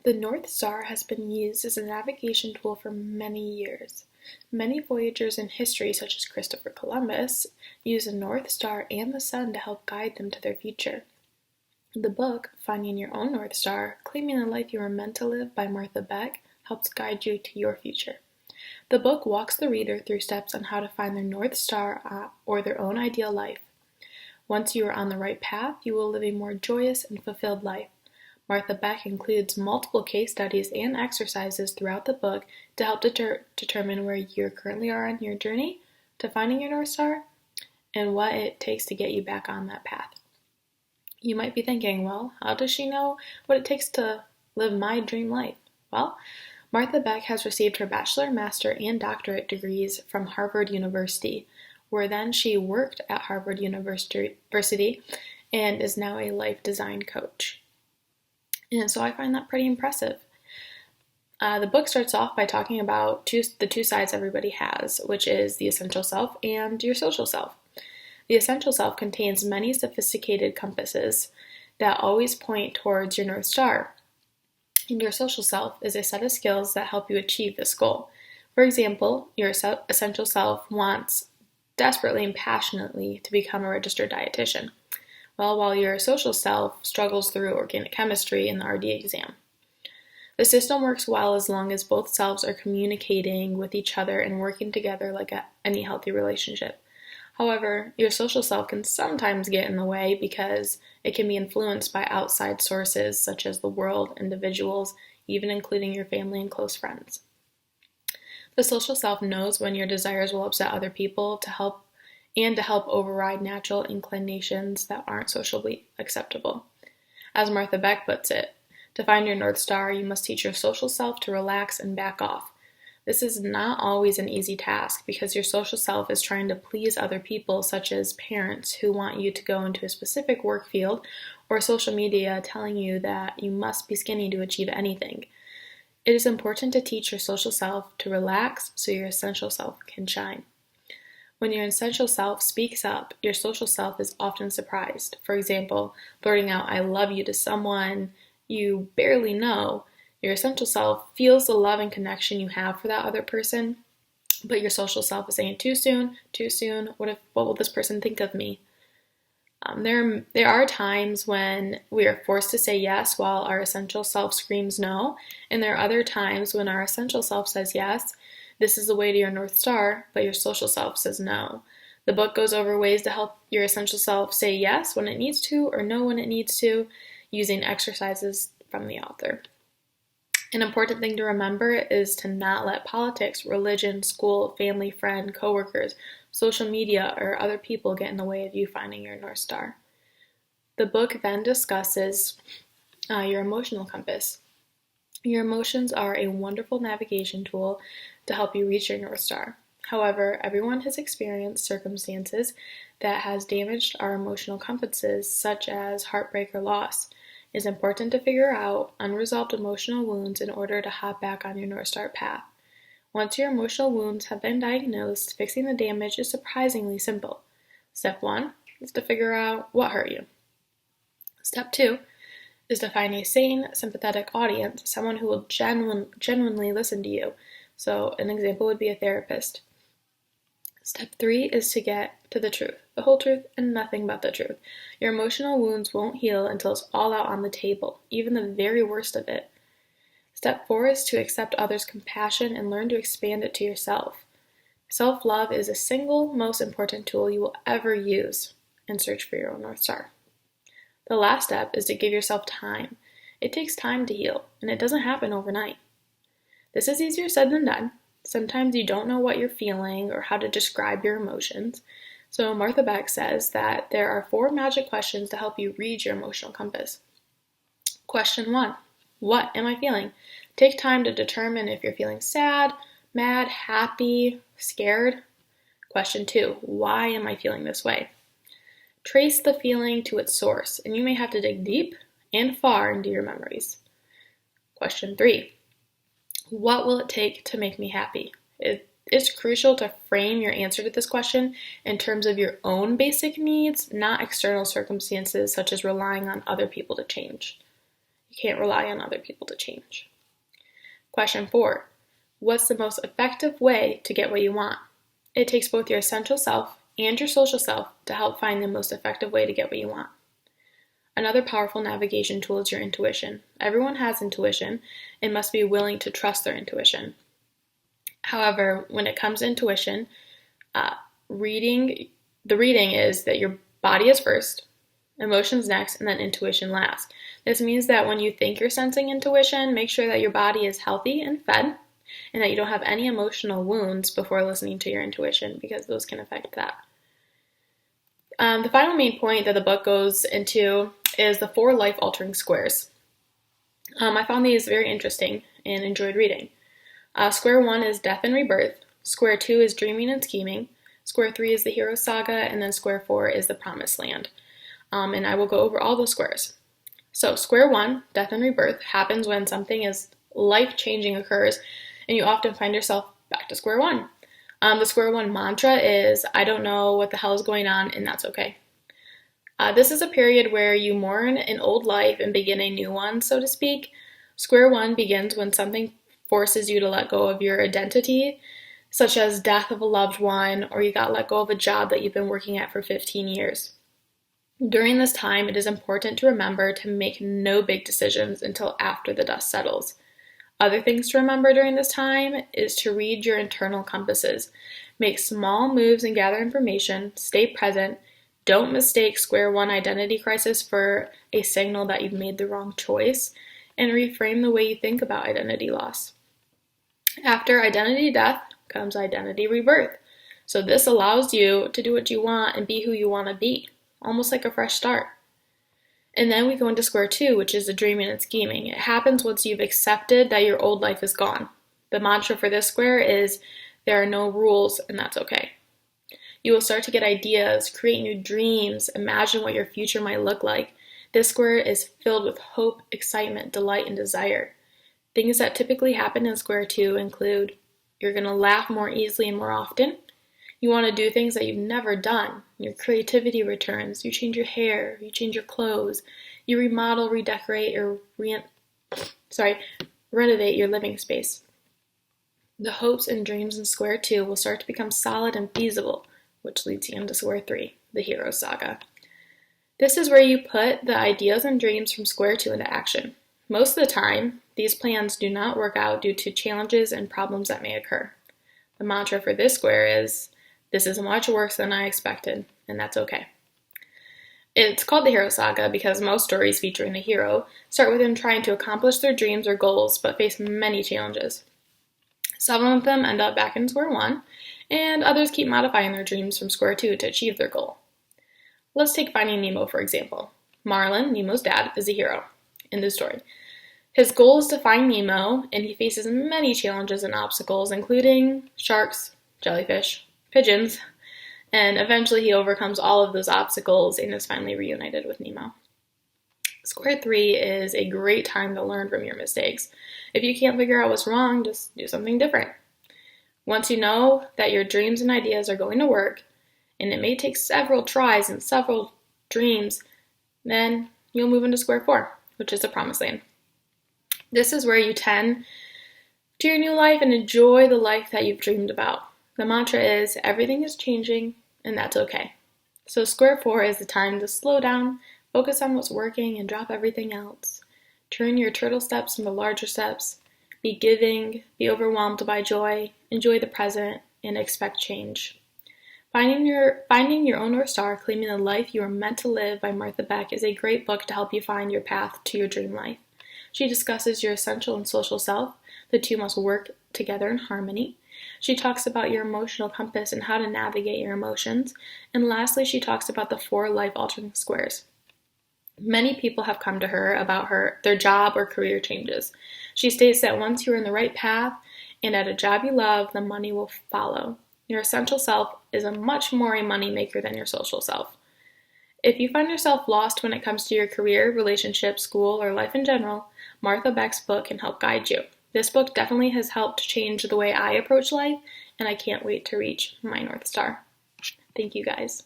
The North Star has been used as a navigation tool for many years. Many voyagers in history, such as Christopher Columbus, used the North Star and the sun to help guide them to their future. The book, Finding Your Own North Star, Claiming the Life You Are Meant to Live by Martha Beck, helps guide you to your future. The book walks the reader through steps on how to find their North Star or their own ideal life. Once you are on the right path, you will live a more joyous and fulfilled life. Martha Beck includes multiple case studies and exercises throughout the book to help determine where you currently are on your journey to finding your North Star and what it takes to get you back on that path. You might be thinking, well, how does she know what it takes to live my dream life? Well, Martha Beck has received her bachelor, master, and doctorate degrees from Harvard University, where then she worked at Harvard University and is now a life design coach. And so I find that pretty impressive. The book starts off by talking about the two sides everybody has, which is the essential self and your social self. The essential self contains many sophisticated compasses that always point towards your North Star. And your social self is a set of skills that help you achieve this goal. For example, your essential self wants desperately and passionately to become a registered dietitian. Well, while your social self struggles through organic chemistry in the RD exam. The system works well as long as both selves are communicating with each other and working together like any healthy relationship. However, your social self can sometimes get in the way because it can be influenced by outside sources such as the world, individuals, even including your family and close friends. The social self knows when your desires will upset other people to help override natural inclinations that aren't socially acceptable. As Martha Beck puts it, to find your North Star, you must teach your social self to relax and back off. This is not always an easy task because your social self is trying to please other people, such as parents who want you to go into a specific work field, or social media telling you that you must be skinny to achieve anything. It is important to teach your social self to relax so your essential self can shine. When your essential self speaks up, your social self is often surprised. For example, blurting out, "I love you" to someone you barely know. Your essential self feels the love and connection you have for that other person, but your social self is saying, too soon, what will this person think of me? There are times when we are forced to say yes while our essential self screams no, and there are other times when our essential self says yes, this is the way to your North Star, but your social self says no. The book goes over ways to help your essential self say yes when it needs to or no when it needs to, using exercises from the author. An important thing to remember is to not let politics, religion, school, family, friend, coworkers, social media, or other people get in the way of you finding your North Star. The book then discusses your emotional compass. Your emotions are a wonderful navigation tool to help you reach your North Star. However, everyone has experienced circumstances that has damaged our emotional compasses, such as heartbreak or loss. It is important to figure out unresolved emotional wounds in order to hop back on your North Star path. Once your emotional wounds have been diagnosed, fixing the damage is surprisingly simple. Step 1 is to figure out what hurt you. Step 2 is to find a sane, sympathetic audience, someone who will genuinely listen to you. So an example would be a therapist. Step 3 is to get to the truth, the whole truth and nothing but the truth. Your emotional wounds won't heal until it's all out on the table, even the very worst of it. Step 4 is to accept others' compassion and learn to expand it to yourself. Self-love is the single most important tool you will ever use in search for your own North Star. The last step is to give yourself time. It takes time to heal, and it doesn't happen overnight. This is easier said than done. Sometimes you don't know what you're feeling or how to describe your emotions. So Martha Beck says that there are 4 magic questions to help you read your emotional compass. Question 1. What am I feeling? Take time to determine if you're feeling sad, mad, happy, scared. Question 2. Why am I feeling this way? Trace the feeling to its source, and you may have to dig deep and far into your memories. Question 3. What will it take to make me happy? It's crucial to frame your answer to this question in terms of your own basic needs, not external circumstances such as relying on other people to change. You can't rely on other people to change. Question 4. What's the most effective way to get what you want? It takes both your essential self and your social self to help find the most effective way to get what you want. Another powerful navigation tool is your intuition. Everyone has intuition and must be willing to trust their intuition. However, when it comes to intuition, the reading is that your body is first, emotions next, and then intuition last. This means that when you think you're sensing intuition, make sure that your body is healthy and fed, and that you don't have any emotional wounds before listening to your intuition, because those can affect that. The final main point that the book goes into is the 4 life-altering squares. I found these very interesting and enjoyed reading. Square 1 is death and rebirth. Square 2 is dreaming and scheming. Square 3 is the hero saga, and then square 4 is the promised land. And I will go over all those squares. So square 1, death and rebirth, happens when something is life-changing occurs, and you often find yourself back to square 1. The square 1 mantra is, I don't know what the hell is going on, and that's okay. This is a period where you mourn an old life and begin a new one, so to speak. Square 1 begins when something forces you to let go of your identity, such as death of a loved one, or you got let go of a job that you've been working at for 15 years. During this time, it is important to remember to make no big decisions until after the dust settles. Other things to remember during this time is to read your internal compasses. Make small moves and gather information, stay present. Don't mistake square 1 identity crisis for a signal that you've made the wrong choice, and reframe the way you think about identity loss. After identity death comes identity rebirth. So this allows you to do what you want and be who you want to be, almost like a fresh start. And then we go into square 2, which is the dreaming and scheming. It happens once you've accepted that your old life is gone. The mantra for this square is, there are no rules, and that's okay. You will start to get ideas, create new dreams, imagine what your future might look like. This square is filled with hope, excitement, delight, and desire. Things that typically happen in square 2 include, you're going to laugh more easily and more often. You want to do things that you've never done. Your creativity returns. You change your hair. You change your clothes. You remodel, redecorate, or renovate your living space. The hopes and dreams in square 2 will start to become solid and feasible, which leads you into square 3, the hero saga. This is where you put the ideas and dreams from square 2 into action. Most of the time, these plans do not work out due to challenges and problems that may occur. The mantra for this square is, this is much worse than I expected, and that's okay. It's called the hero saga because most stories featuring a hero start with them trying to accomplish their dreams or goals, but face many challenges. Some of them end up back in square 1, and others keep modifying their dreams from square 2 to achieve their goal. Let's take Finding Nemo, for example. Marlin, Nemo's dad, is a hero in this story. His goal is to find Nemo, and he faces many challenges and obstacles, including sharks, jellyfish, pigeons, and eventually he overcomes all of those obstacles and is finally reunited with Nemo. Square 3 is a great time to learn from your mistakes. If you can't figure out what's wrong, just do something different. Once you know that your dreams and ideas are going to work, and it may take several tries and several dreams, then you'll move into square 4, which is the promised land. This is where you tend to your new life and enjoy the life that you've dreamed about. The mantra is, everything is changing, and that's okay. So square 4 is the time to slow down, focus on what's working, and drop everything else. Turn your turtle steps into larger steps. Be giving, be overwhelmed by joy, enjoy the present, and expect change. Finding Your Own North Star, Claiming the Life You Are Meant to Live by Martha Beck is a great book to help you find your path to your dream life. She discusses your essential and social self. The two must work together in harmony. She talks about your emotional compass and how to navigate your emotions. And lastly, she talks about the 4 life-altering squares. Many people have come to her about their job or career changes. She states that once you're in the right path and at a job you love, the money will follow. Your essential self is a much more a money maker than your social self. If you find yourself lost when it comes to your career, relationship, school, or life in general, Martha Beck's book can help guide you. This book definitely has helped change the way I approach life, and I can't wait to reach my North Star. Thank you guys.